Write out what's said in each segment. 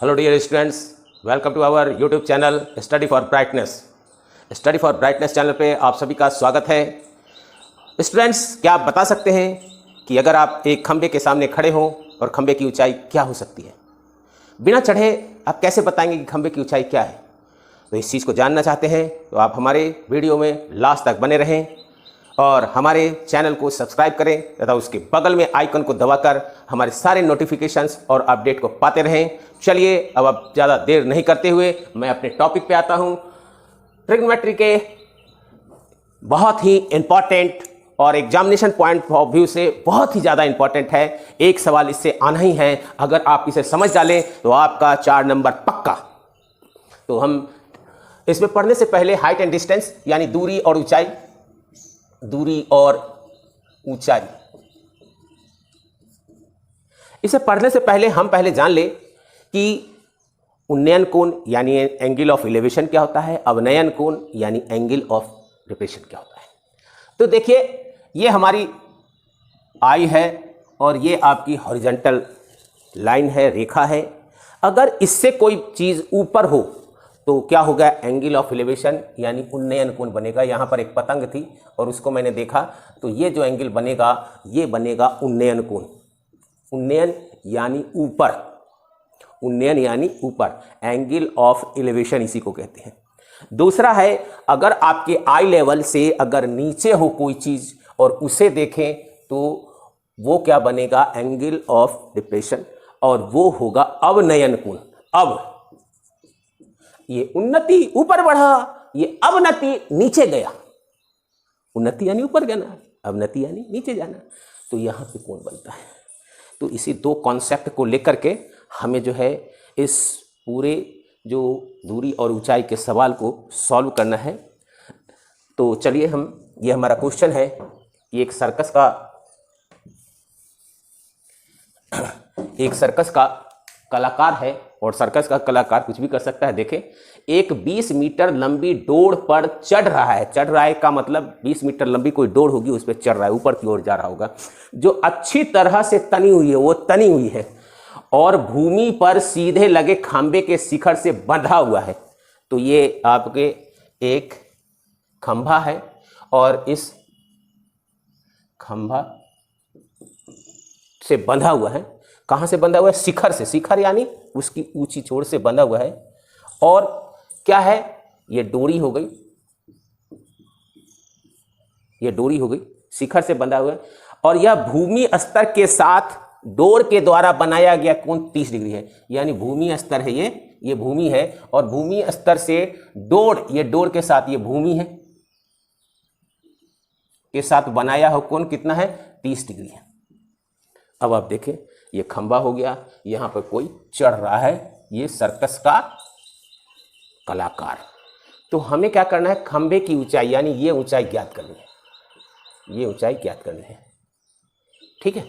Hello dear students, welcome to our YouTube channel study for brightness. Study for brightness channel पे आप सभी का स्वागत है। स्टूडेंट्स, क्या आप बता सकते हैं कि अगर आप एक खंबे के सामने खड़े हों और खंबे की ऊंचाई क्या हो सकती है? बिना चढ़े आप कैसे बताएंगे कि खंबे की ऊंचाई क्या है? तो इस चीज़ को जानना चाहते हैं तो आप हमारे वीडियो में लास्ट तक बने रहें और हमारे चैनल को सब्सक्राइब करें तथा उसके बगल में आइकन को दबाकर हमारे सारे नोटिफिकेशंस और अपडेट को पाते रहें। चलिए अब ज़्यादा देर नहीं करते हुए मैं अपने टॉपिक पे आता हूं। ट्रिग्नोमेट्री के बहुत ही इंपॉर्टेंट और एग्जामिनेशन पॉइंट ऑफ व्यू से बहुत ही ज़्यादा इंपॉर्टेंट है। एक सवाल इससे आना ही है, अगर आप इसे समझ डालें तो आपका 4 नंबर पक्का। तो हम इसमें पढ़ने से पहले हाइट एंड डिस्टेंस यानी दूरी और ऊंचाई, इसे पढ़ने से पहले हम पहले जान लें कि उन्नयन कोण यानी एंगल ऑफ एलिवेशन क्या होता है, अवनयन कोण यानी एंगल ऑफ डिप्रेशन क्या होता है। तो देखिए, ये हमारी आई है और ये आपकी हॉरिजॉन्टल लाइन है, रेखा है। अगर इससे कोई चीज़ ऊपर हो तो क्या होगा? एंगल ऑफ एलिवेशन यानी उन्नयन कोण बनेगा। यहाँ पर एक पतंग थी और उसको मैंने देखा तो ये जो एंगल बनेगा ये बनेगा उन्नयन कोण। उन्नयन यानी ऊपर, उन्नयन यानी ऊपर, एंगल ऑफ एलिवेशन इसी को कहते हैं। दूसरा है, अगर आपके आई लेवल से अगर नीचे हो कोई चीज़ और उसे देखें तो वो क्या बनेगा? एंगल ऑफ डिप्रेशन, और वो होगा अवनयन कोण। अब ये उन्नति ऊपर बढ़ा, ये अवनति नीचे गया। उन्नति यानी ऊपर जाना, अवनति यानी नीचे जाना, तो यहाँ पे कोण बनता है। तो इसी दो कॉन्सेप्ट को लेकर के हमें जो है इस पूरे जो दूरी और ऊंचाई के सवाल को सॉल्व करना है। तो चलिए ये हमारा क्वेश्चन है। ये एक सर्कस का कलाकार है और सर्कस का कलाकार कुछ भी कर सकता है। देखें, एक 20 मीटर लंबी डोर पर चढ़ रहा है का मतलब 20 मीटर लंबी कोई डोर होगी, उस पर चढ़ रहा है, ऊपर की ओर जा रहा होगा, जो अच्छी तरह से तनी हुई है, वो तनी हुई है और भूमि पर सीधे लगे खंबे के शिखर से बंधा हुआ है। तो ये आपके एक खंभा है और इस खंभा से बंधा हुआ है। कहाँ से बंधा हुआ है? शिखर से। शिखर यानी उसकी ऊंची चोट से बंधा हुआ है। और क्या है? ये डोरी हो गई, ये डोरी हो गई, शिखर से बंधा हुआ है। और यह भूमि स्तर के साथ डोर के द्वारा बनाया गया कोण 30 डिग्री है। यानी भूमि स्तर है, ये भूमि है और भूमि स्तर से डोर, ये डोर के साथ, ये भूमि है के साथ बनाया हो कोण कितना है? 30 डिग्री है। अब आप देखें, ये खंबा हो गया, यहां पर कोई चढ़ रहा है, ये सर्कस का कलाकार। तो हमें क्या करना है? खंबे की ऊंचाई यानी ये ऊंचाई ज्ञात करनी है, ये ऊंचाई ज्ञात करनी है। ठीक है,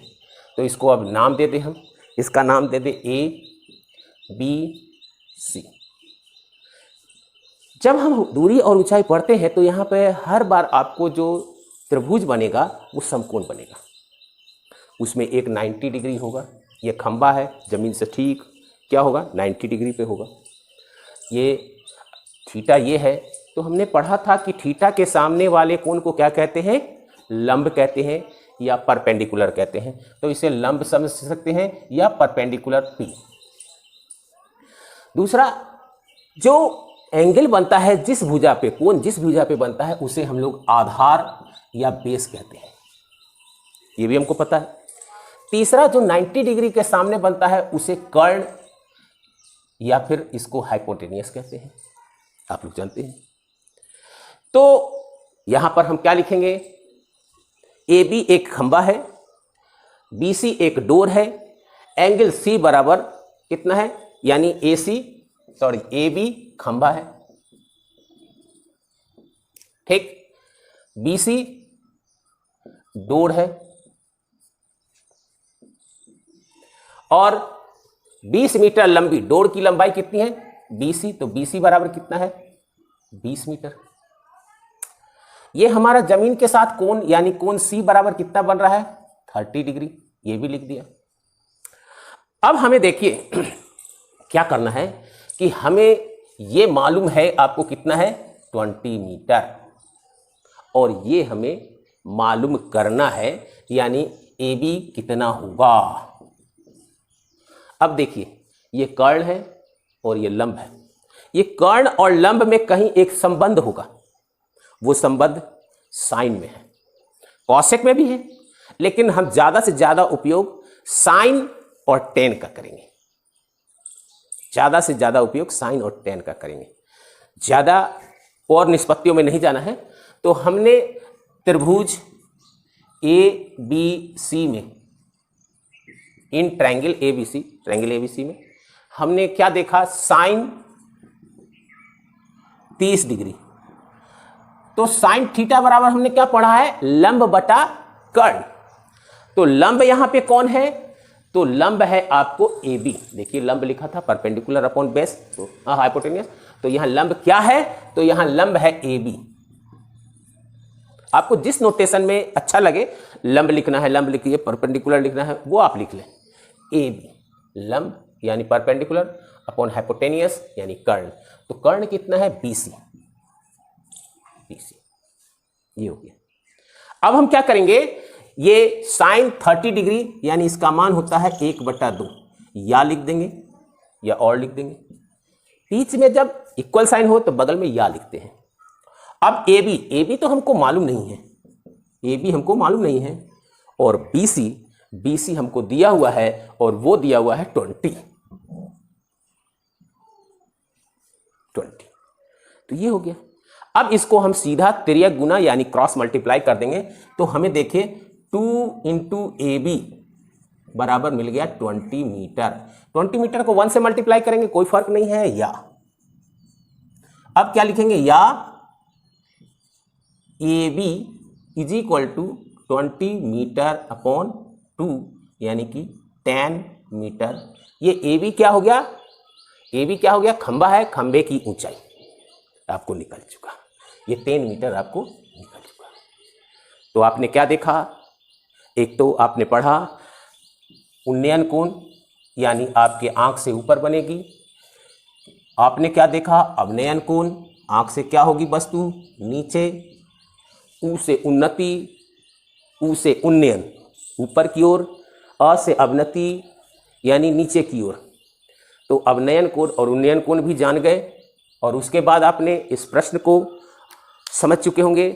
तो इसको अब नाम दे दें हम, इसका नाम दे दें ABC। जब हम दूरी और ऊंचाई पढ़ते हैं तो यहाँ पे हर बार आपको जो त्रिभुज बनेगा वो समकोण बनेगा। उसमें एक 90 डिग्री होगा, ये खंबा है, जमीन से ठीक क्या होगा? 90 डिग्री पे होगा। ये थीटा ये है, तो हमने पढ़ा था कि थीटा के सामने वाले कोण को क्या कहते हैं? लंब कहते हैं या परपेंडिकुलर कहते हैं। तो इसे लंब समझ सकते हैं या परपेंडिकुलर पी। दूसरा, जो एंगल बनता है जिस भुजा पे, कोण जिस भुजा पे बनता है उसे हम लोग आधार या बेस कहते हैं, ये भी हमको पता है। तीसरा, जो 90 डिग्री के सामने बनता है उसे कर्ण या फिर इसको हाइपोटेनियस कहते हैं, आप लोग जानते हैं। तो यहां पर हम क्या लिखेंगे? AB एक खंबा है, BC एक डोर है, एंगल C बराबर कितना है? यानी AB खंबा है, ठीक, BC डोर है और 20 मीटर लंबी डोर की लंबाई कितनी है? BC। तो BC बराबर कितना है? 20 मीटर। ये हमारा जमीन के साथ कोण यानी कोण C बराबर कितना बन रहा है? 30 डिग्री, ये भी लिख दिया। अब हमें देखिए क्या करना है कि हमें ये मालूम है आपको कितना है 20 मीटर, और ये हमें मालूम करना है यानी ए बी कितना होगा। अब देखिए ये कर्ण है और ये लंब है, ये कर्ण और लंब में कहीं एक संबंध होगा, वो संबंध साइन में है, कॉसेक में भी है, लेकिन हम ज्यादा से ज्यादा उपयोग साइन और टेन का करेंगे, ज्यादा से ज्यादा उपयोग साइन और टेन का करेंगे, ज्यादा और निष्पत्तियों में नहीं जाना है। तो हमने त्रिभुज ए बी सी में, in triangle A B C में हमने क्या देखा, साइन 30 डिग्री। तो साइन थीटा बराबर हमने क्या पढ़ा है, लंब बटा कर्ण। तो लंब यहां पे कौन है, तो लंब है आपको ए बी। देखिए लंब लिखा था परपेंडिकुलर अपॉन बेस, तो हाइपोटेनियस, तो यहां लंब क्या है, तो यहां लंब है ए बी। आपको जिस नोटेशन में अच्छा लगे, लंब लिखना है लंब लिखिए, परपेंडिकुलर लिखना है वो आप लिख लें। ए बी लंब यानी परपेंडिकुलर अपॉन हाइपोटेनियस यानी कर्ण। तो कर्ण कितना है, BC, ये हो गया। अब हम क्या करेंगे, ये साइन 30 डिग्री यानी इसका मान होता है 1/2, या लिख देंगे या और लिख देंगे। बीच में जब इक्वल साइन हो तो बगल में या लिखते हैं। अब ए बी तो हमको मालूम नहीं है, ए बी हमको मालूम नहीं है, और बी सी हमको दिया हुआ है, और वो दिया हुआ है 20। तो ये हो गया। अब इसको हम सीधा तिर्यक गुना यानी क्रॉस मल्टीप्लाई कर देंगे, तो हमें देखिए 2 × AB बराबर मिल गया 20 मीटर। 20 मीटर को 1 से मल्टीप्लाई करेंगे, कोई फर्क नहीं है, या। अब क्या लिखेंगे, या AB = 20 मीटर अपॉन 2 यानी कि 10 मीटर। ये AB क्या हो गया, AB क्या हो गया, खंबा है, खंबे की ऊंचाई आपको निकल चुका, ये 10 मीटर आपको निकल चुका। तो आपने क्या देखा, एक तो आपने पढ़ा उन्नयन कोण यानी आपके आंख से ऊपर बनेगी। आपने क्या देखा, अवनयन कोण, आंख से क्या होगी वस्तु नीचे, ऊ से उन्नति, ऊ से उन्नयन ऊपर की ओर, अ से अवनति यानी नीचे की ओर। तो अवनयन कोण और उन्नयन कोण भी जान गए, और उसके बाद आपने इस प्रश्न को समझ चुके होंगे।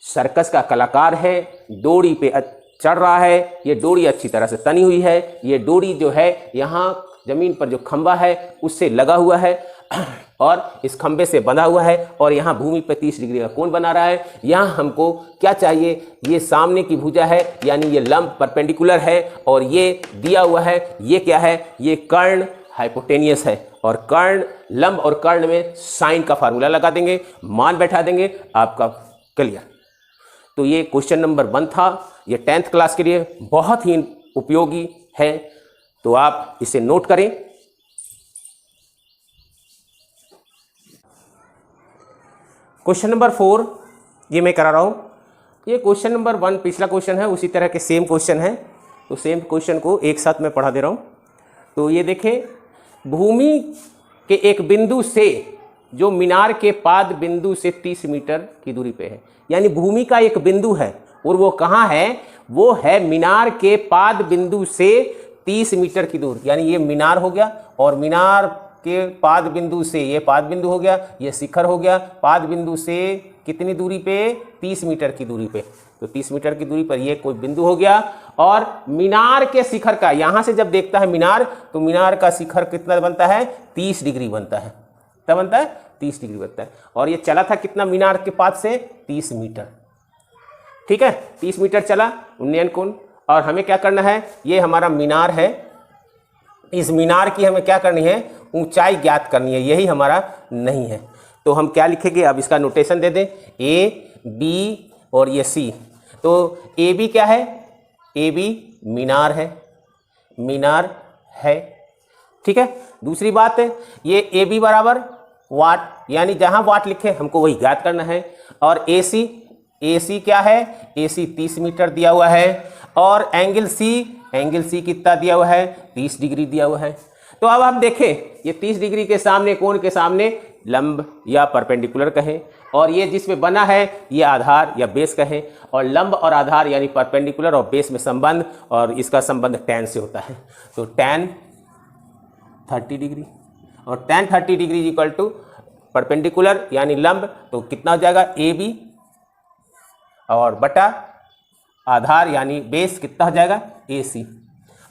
सर्कस का कलाकार है, डोरी पे चढ़ रहा है, ये डोरी अच्छी तरह से तनी हुई है, ये डोरी जो है यहाँ जमीन पर जो खंबा है उससे लगा हुआ है और इस खंबे से बंधा हुआ है, और यहाँ भूमि पे 30 डिग्री का कोण बना रहा है। यहाँ हमको क्या चाहिए, ये सामने की भुजा है यानी ये लंब परपेंडिकुलर है, और ये दिया हुआ है, ये क्या है, ये कर्ण हाइपोटेनियस है, और कर्ण लंब और कर्ण में साइन का फार्मूला लगा देंगे, मान बैठा देंगे, आपका क्लियर। तो ये क्वेश्चन नंबर 1 था, ये 10th क्लास के लिए बहुत ही उपयोगी है, तो आप इसे नोट करें। क्वेश्चन नंबर 4 ये मैं करा रहा हूं। ये क्वेश्चन नंबर 1 पिछला क्वेश्चन है, उसी तरह के सेम क्वेश्चन है, तो सेम क्वेश्चन को एक साथ मैं पढ़ा दे रहा हूं। तो ये देखें, भूमि के एक बिंदु से जो मीनार के पाद बिंदु से 30 मीटर की दूरी पे है, यानी भूमि का एक बिंदु है, और वो कहाँ है, वो है मीनार के पाद बिंदु से 30 मीटर की दूर, यानी ये मीनार हो गया, और मीनार के पाद बिंदु से ये पाद बिंदु हो गया, ये शिखर हो गया, पाद बिंदु से कितनी दूरी पे, 30 मीटर की दूरी पे। तो 30 मीटर की दूरी पर ये कोई बिंदु हो गया, और मीनार के शिखर का, यहां से जब देखता है मीनार, तो मीनार का शिखर कितना बनता है, 30 डिग्री बनता है। क्या बनता है, 30 डिग्री बनता है, और ये चला था कितना मीनार के पास से, 30 मीटर। ठीक है, 30 मीटर चला उन्नयन कोण, और हमें क्या करना है, ये हमारा मीनार है, इस मीनार की हमें क्या करनी है, ऊंचाई ज्ञात करनी है, यही हमारा नहीं है। तो हम क्या लिखेंगे, अब इसका नोटेशन दे दें, ए बी और ये सी। तो ए बी क्या है, ए बी मीनार है, मीनार है, ठीक है। दूसरी बात है, ये ए बी बराबर वाट, यानी जहां वाट लिखे हमको वही ज्ञात करना है। और ए सी क्या है, ए सी 30 मीटर दिया हुआ है, और एंगल सी कितना दिया हुआ है, 30 डिग्री दिया हुआ है। तो अब हम देखें ये 30 डिग्री के सामने कोण के सामने लंब या परपेंडिकुलर कहें, और ये जिसमें बना है ये आधार या बेस कहें, और लंब और आधार यानी परपेंडिकुलर और बेस में संबंध, और इसका संबंध tan से होता है। तो tan 30 डिग्री और tan 30 degree equal to perpendicular यानी लंब, तो कितना हो जाएगा AB, और बटा आधार यानी बेस कितना हो जाएगा AC।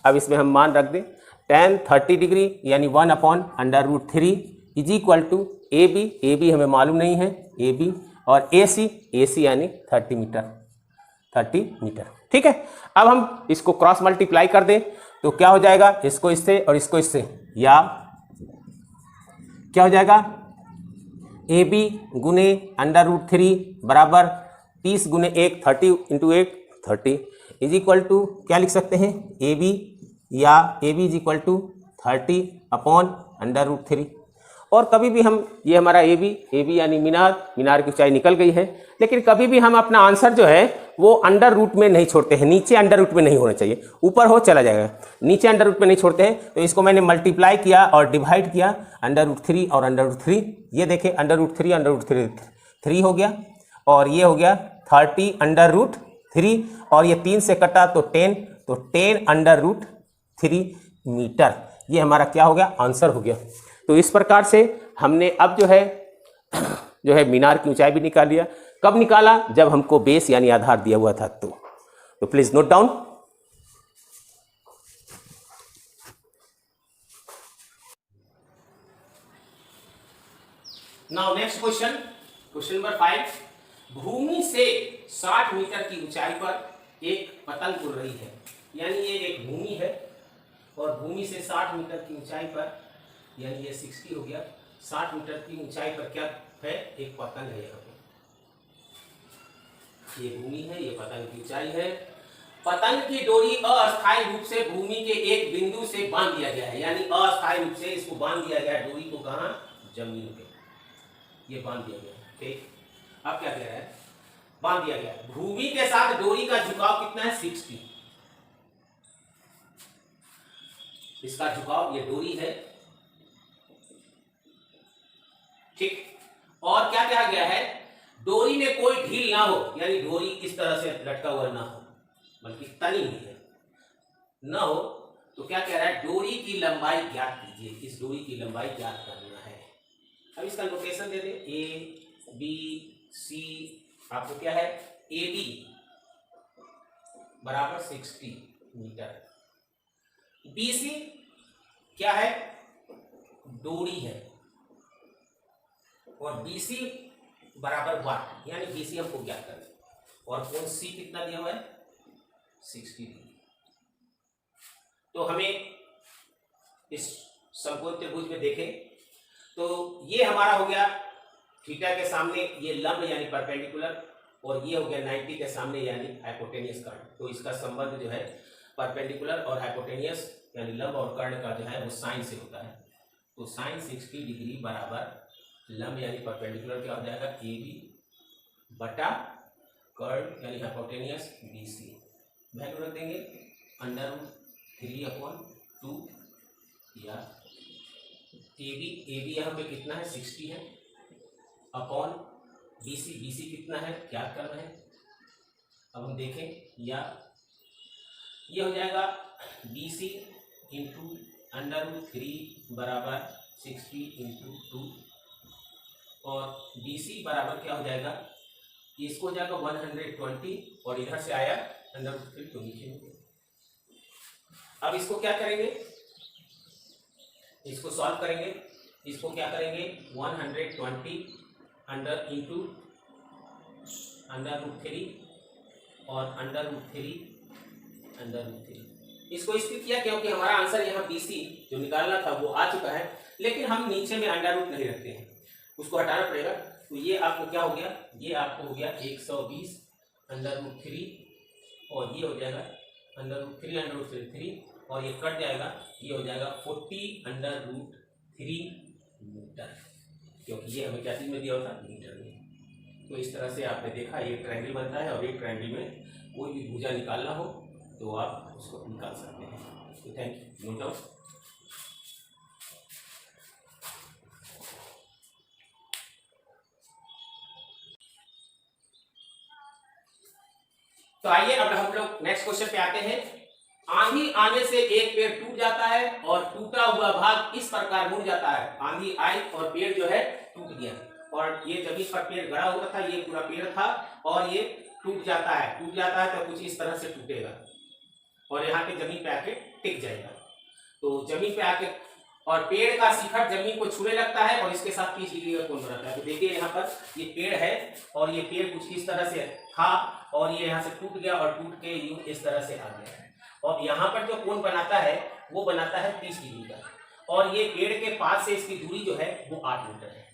अब इसमें हम मान रख दें tan 30 डिग्री यानी 1/√3 इज इक्वल टू AB हमें मालूम नहीं है AB, और AC यानी 30 मीटर। ठीक है, अब हम इसको क्रॉस मल्टीप्लाई कर दें तो क्या हो जाएगा, इसको इससे और इसको इससे, या क्या हो जाएगा AB गुने √3 बराबर 30 गुने 1 30 इंटू 1 30 इज इक्वल टू क्या लिख सकते हैं AB, या AB इज इक्वल टू 30/√3। और कभी भी हम ये हमारा AB यानी मीनार की ऊंचाई निकल गई है, लेकिन कभी भी हम अपना आंसर जो है वो अंडर रूट में नहीं छोड़ते हैं, नीचे अंडर रूट में नहीं होना चाहिए, ऊपर हो चला जाएगा, नीचे अंडर रूट में नहीं छोड़ते हैं। तो इसको मैंने मल्टीप्लाई किया और डिवाइड किया, √3 और √3, ये देखें √3 3 हो गया, और ये हो गया 30/√3, और ये 3 से कटा तो 10, तो 10/√3 मीटर, ये हमारा क्या हो गया आंसर हो गया। तो इस प्रकार से हमने अब जो है मीनार की ऊंचाई भी निकाल लिया। कब निकाला, जब हमको बेस यानी आधार दिया हुआ था। तो please note down. Now next question number 5। भूमि से 60 मीटर की ऊंचाई पर एक पतंग उड़ रही है, यानी ये एक भूमि है और भूमि से 60 मीटर की ऊंचाई पर, यानी ये 60 हो गया, 60 मीटर की ऊंचाई पर क्या है, एक पतंग है। यहाँ पे ये भूमि है, ये पतंग की ऊंचाई है। पतंग की डोरी अस्थायी रूप से भूमि के एक बिंदु से बांध दिया गया है, यानी अस्थायी रूप से इसको बांध दिया गया है, डोरी को कहां, जमीन पे ये बांध दिया गया है। ठीक, अब क्या कह रहा है, बांध दिया गया है। भूमि के साथ डोरी का झुकाव कितना है, 60। इसका झुकाव, ये डोरी है, ठीक। और क्या कहा गया है, डोरी में कोई ढील ना हो, यानी डोरी इस तरह से लटका हुआ ना हो, बल्कि तनी हुई है ना हो। तो क्या कह रहा है, डोरी की लंबाई ज्ञात कीजिए, इस डोरी की लंबाई ज्ञात करना है। अब इसका नोटेशन दे दें, ABC, आपको क्या है, AB बराबर 60 मीटर, BC क्या है, डोरी है, और BC बराबर 1, यानी BC हमको ज्ञात करना है, और कोण C कितना दिया हुआ है, 60 डिग्री। तो हमें इस समकोण त्रिभुज में देखें तो ये हमारा हो गया थीटा के सामने ये लंब यानी परपेंडिकुलर, और ये हो गया 90 के सामने यानी हाइपोटेनियस कर्ण। तो इसका संबंध जो है परपेंडिकुलर और हाइपोटेनियस यानी लंब और कर्ण का जो है वो साइन से होता है। तो साइन 60 डिग्री बराबर लंब यानी परपेंडिकुलर क्या हो जाएगा, AB बटा कर्ण यानी हाइपोटेनियस BC। वैल्यू रख देंगे √3/2, या AB यहाँ पे कितना है, 60 है, अपॉन BC कितना है, ज्ञात करना है। अब हम देखें, या ये हो जाएगा BC इंटू √3 बराबर 60 इंटू 2, और BC बराबर क्या हो जाएगा, इसको हो जाएगा 120, और इधर से आया √3 तो नीचे में। अब इसको क्या करेंगे, इसको सॉल्व करेंगे, इसको क्या करेंगे, 120 इंटू √3 और √3 इसको इसलिए किया क्योंकि हमारा आंसर यहाँ BC जो निकालना था वो आ चुका है, लेकिन हम नीचे में अंडर रूट नहीं रखते हैं, उसको हटाना पड़ेगा। तो ये आपको क्या हो गया, ये आपको हो गया 120 √3, और ये हो जाएगा √3 और ये कट जाएगा, ये हो जाएगा 40 √3 मीटर, क्योंकि ये हमें क्या चीज में दिया होता है, मीटर में। तो इस तरह से आपने देखा एक ट्रायंगल बनता है, और एक ट्रायंगल में कोई भी भुजा निकालना हो तो आप उसको निकाल सकते हैं। तो थैंक यू, नोट डाउन। तो आइए अब हम लोग नेक्स्ट क्वेश्चन पे आते हैं। आंधी आने से एक पेड़ टूट जाता है और टूटा हुआ भाग इस प्रकार मुड़ जाता है। आंधी आई और पेड़ जो है टूट गया और ये जमीन पर पेड़ गड़ा हुआ था, ये पूरा पेड़ था और ये टूट जाता है। टूट जाता है तो कुछ इस तरह से टूटेगा और यहाँ पे जमीन पे आके टिक जाएगा। तो जमीन पे आके और पेड़ का शिखर जमीन को छूने लगता है और इसके साथ 30 डिग्री का कोण बनाता है। तो देखिए यहाँ पर ये पेड़ है और ये पेड़ कुछ इस तरह से था और ये यहाँ से टूट गया और टूट के यूं इस तरह से आ गया है और यहाँ पर जो कोण बनाता है वो बनाता है 30 डिग्री का और ये पेड़ के पास से इसकी दूरी जो है वो 8 मीटर है।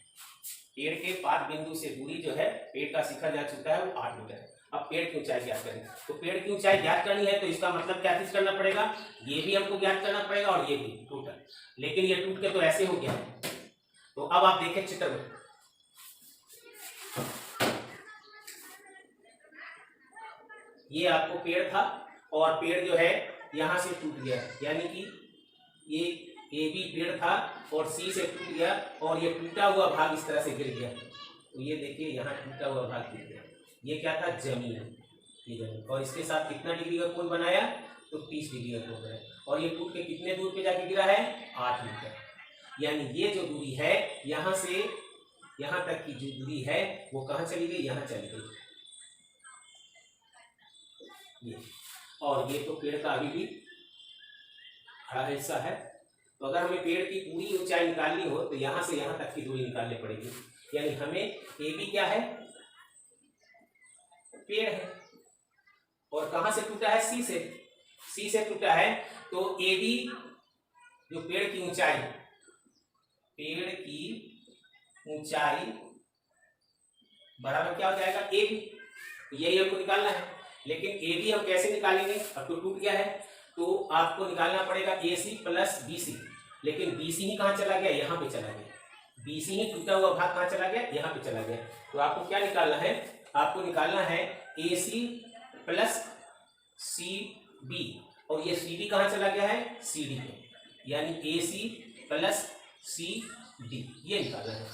पेड़ के पाद बिंदु से दूरी जो है, पेड़ का शिखर जहाँ छूता है वो 8 मीटर है। अब पेड़ की ऊंचाई ज्ञात करें, तो पेड़ की ऊंचाई ज्ञात करनी है तो इसका मतलब क्या चीज करना पड़ेगा, ये भी हमको ज्ञात करना पड़ेगा और ये भी टोटल, लेकिन ये टूट के तो ऐसे हो गया। तो अब आप देखें चित्र में, ये आपको पेड़ था और पेड़ जो है यहां से टूट गया, यानी कि ये ए बी पेड़ था और सी से टूट गया और ये टूटा हुआ भाग इस तरह से गिर गया। तो ये देखिए यहाँ टूटा हुआ भाग गिर गया, ये क्या था, जमीन, ये जमीन, और इसके साथ कितना डिग्री का कोण बनाया, तो 30 डिग्री का कोण बनाया और ये टूट के कितने दूर पे जाके गिरा है, 8 मीटर। यानी ये जो दूरी है यहाँ से यहाँ तक की जो दूरी है वो कहाँ चली गई, यहाँ चली गई ये। और ये तो पेड़ का अभी भी खड़ा हिस्सा है। तो अगर हमें पेड़ की पूरी ऊंचाई निकालनी हो तो यहाँ से यहाँ तक की दूरी निकालनी पड़ेगी। यानी हमें ए बी क्या है, पेड़ है, और कहां से टूटा है, सी से टूटा है। तो ए बी जो पेड़ की ऊंचाई बराबर क्या हो जाएगा, ए बी। यही हमको निकालना है, लेकिन ए बी हम कैसे निकालेंगे, अब तो टूट गया है तो आपको निकालना पड़ेगा ए सी प्लस बी सी। लेकिन बी सी ही कहाँ चला गया, यहाँ पे चला गया, बी सी ही टूटा हुआ भाग कहाँ चला गया, यहाँ पे चला गया। तो आपको क्या निकालना है, आपको निकालना है ए सी प्लस सी बी, और ये सी डी कहाँ चला गया है, सी डी पे, यानी ए सी प्लस सी डी, ये निकालना है।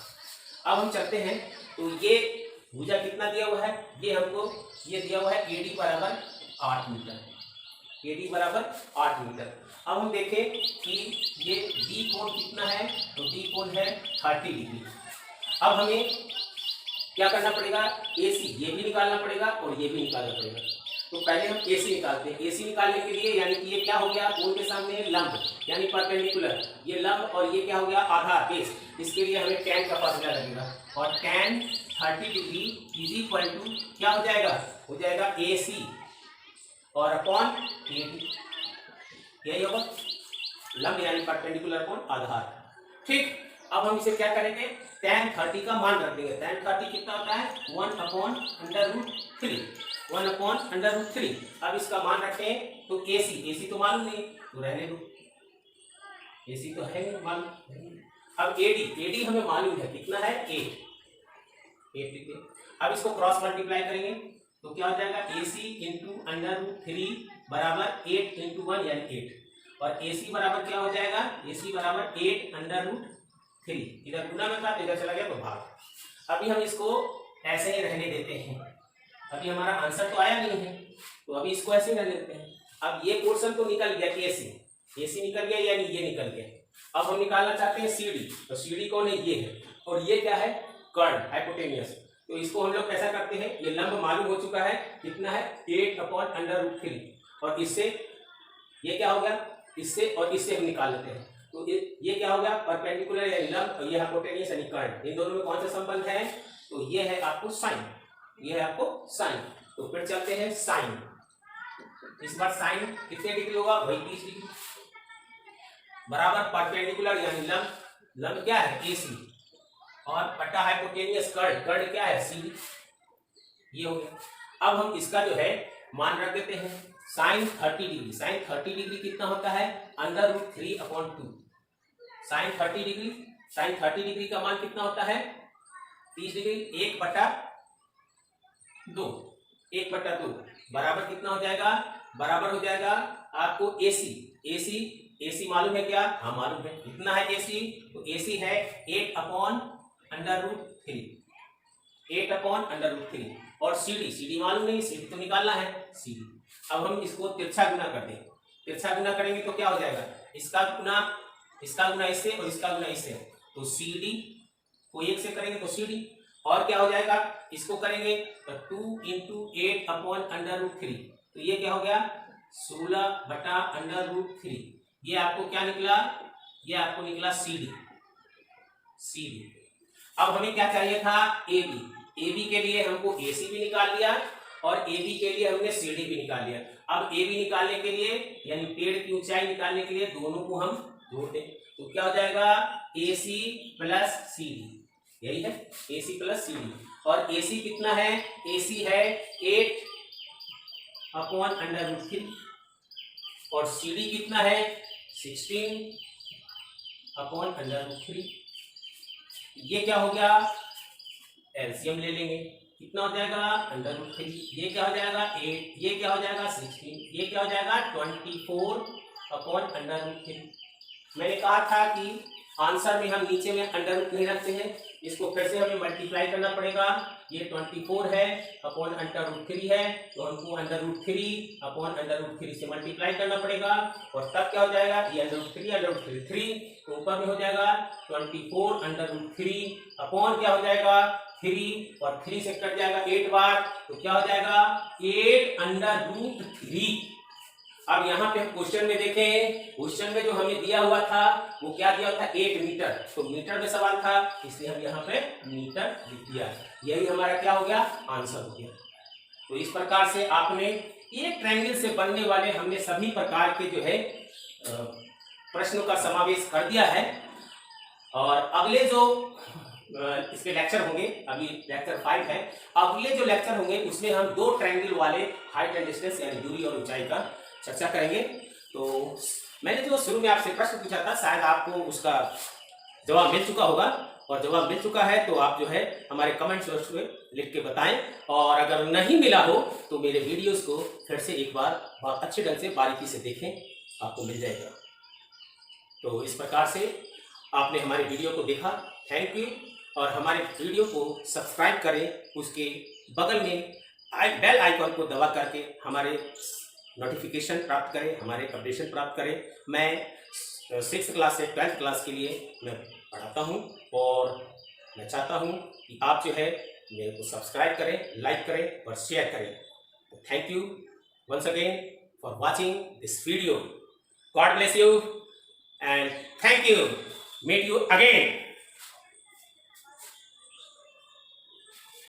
अब हम चलते हैं, तो ये भुजा कितना दिया हुआ है, ये हमको ये दिया हुआ है ए डी बराबर 8 मीटर, ए डी बराबर 8 मीटर। अब हम देखें कि ये डी कोण कितना है, तो डी कोण है 30 डिग्री। अब हमें क्या करना पड़ेगा, ए सी ये भी निकालना पड़ेगा और ये भी निकालना पड़ेगा। तो पहले हम ए सी निकालते हैं। ए सी निकालने के लिए यानी कि ये क्या हो गया, कोण के सामने लंब यानी परपेंडिकुलर, ये लंब और ये क्या हो गया, आधार बेस। इसके लिए हमें tan का फार्मूला लगेगा और tan 30 degree is equal to क्या हो जाएगा ए सी और अपॉन ए डी, यही होगा लंब यानी परपेंडिकुलर कोण आधार। ठीक, अब हम इसे क्या करेंगे, tan 30 का मान रख देंगे। tan 30 कितना होता है, 1/√3, 1/√3। अब इसका मान रखें तो AC तो मालूम नहीं, तो रहने दो, AC तो है नहीं मालूम। अब AD हमें मालूम है कितना है, 8। अब इसको क्रॉस मल्टीप्लाई करेंगे तो क्या हो जाएगा, AC इंटू √3 बराबर 8 इंटू 1 यानी 8, और AC बराबर क्या हो जाएगा, AC बराबर 8/√3। इधर गुना में था, इधर चला गया तो भाग। अभी हम इसको ऐसे ही रहने देते हैं, अभी हमारा आंसर तो आया नहीं है, तो अभी इसको ऐसे ही रहने देते हैं। अब ये पोर्शन तो निकल गया, AC निकल गया यानी ये निकल गया। अब हम निकालना चाहते हैं CD, तो CD कौन है, ये है, और ये क्या है, कर्ण हाइपोटेनियस। तो इसको हम लोग कैसा करते हैं, ये लंब मालूम हो चुका है कितना है, 8/√3, और इससे ये क्या हो गया, इससे और इससे हम निकाल लेते हैं। तो ये क्या हो गया, परपेंडिकुलर यानी लंब, और ये हाइपोटेनियस यानी कर्ण। इन दोनों में कौन सा संबंध है, तो ये है आपको साइन, ये है आपको साइन। तो फिर चलते हैं साइन, इस बार साइन कितने डिग्री होगा, वही 30 डिग्री बराबर परपेंडिकुलर यानी लंब क्या है, AC, और पट्टा हाइपोटेनियस कर्ण क्या है, CD, ये हो गया। अब हम इसका जो है मान रख देते हैं, साइन 30 डिग्री, साइन 30 डिग्री कितना होता है, √3/2। साइन 30 डिग्री का मान कितना होता है, 30 डिग्री, 1/2 बराबर कितना हो जाएगा, बराबर हो जाएगा आपको AC मालूम है क्या, हाँ मालूम है, कितना है AC, तो AC है 8/√3, और CD मालूम नहीं, CD तो निकालना है CD। अब हम इसको तिरछा गुना कर दें, तिरछा गुना करेंगे तो क्या हो जाएगा, इसका गुना इससे और इसका गुना इससे, तो CD को 1 से करेंगे तो CD, और क्या हो जाएगा, इसको करेंगे तो 2 × 8/√3, तो ये क्या हो गया 16/√3। ये आपको क्या निकला, ये आपको निकला CD। अब हमें क्या चाहिए था, AB के लिए हमको AC भी निकाल लिया और AB के लिए हमने CD भी निकाल लिया। अब AB निकालने के लिए यानी पेड़ की ऊंचाई निकालने के लिए दोनों को हम जोड़ दें, तो क्या हो जाएगा AC + CD, यही है AC + CD। और AC कितना है, AC है 8/√3 और CD कितना है 16/√3। ये क्या हो गया, एलसीएम ले लेंगे, कितना हो जाएगा √3, ये क्या हो जाएगा 8, ये क्या हो जाएगा 16, ये क्या हो जाएगा 24/√3। मैंने कहा था कि आंसर में हम नीचे में अंडर नहीं रखते हैं, इसको फिर से हमें मल्टीप्लाई करना पड़ेगा। ये 24 है √3 है, तो हमको √3 से मल्टीप्लाई करना पड़ेगा और तब क्या हो जाएगा, ये √3 तो ऊपर में हो जाएगा 24/√3 अपॉन क्या हो जाएगा 3 और 3 से कट जाएगा 8 बार, तो क्या हो जाएगा 8/√3। अब यहाँ पे हम क्वेश्चन में देखें, क्वेश्चन में जो हमें दिया हुआ था वो क्या दिया हुआ था 8 मीटर, तो मीटर में सवाल था इसलिए हम यहाँ पे मीटर लिख दिया, यही हमारा क्या हो गया आंसर हो गया। तो इस प्रकार से आपने एक ट्रायंगल से बनने वाले हमने सभी प्रकार के जो है प्रश्नों का समावेश कर दिया है। और अगले जो इसके लेक्चर होंगे, अभी लेक्चर 5 है, अगले जो लेक्चर होंगे उसमें हम 2 ट्रायंगल वाले हाइट एंड डिस्टेंस यानी दूरी और ऊंचाई का चर्चा करेंगे। तो मैंने जो शुरू में आपसे प्रश्न पूछा था शायद आपको उसका जवाब मिल चुका होगा, और जवाब मिल चुका है तो आप जो है हमारे कमेंट बॉक्स में लिख के बताएं, और अगर नहीं मिला हो तो मेरे वीडियोस को फिर से एक बार बहुत अच्छे ढंग से बारीकी से देखें, आपको मिल जाएगा। तो इस प्रकार से आपने हमारे वीडियो को देखा, थैंक यू। और हमारे वीडियो को सब्सक्राइब करें, उसके बगल में बेल आइकन को दबा करके हमारे नोटिफिकेशन प्राप्त करें, हमारे अपडेशन प्राप्त करें। मैं 6th क्लास से 12th क्लास के लिए मैं पढ़ाता हूं और मैं चाहता हूं कि आप जो है मेरे को सब्सक्राइब करें, लाइक करें और शेयर करें। Thank you once again for watching this video. God bless you and thank you. Meet you again.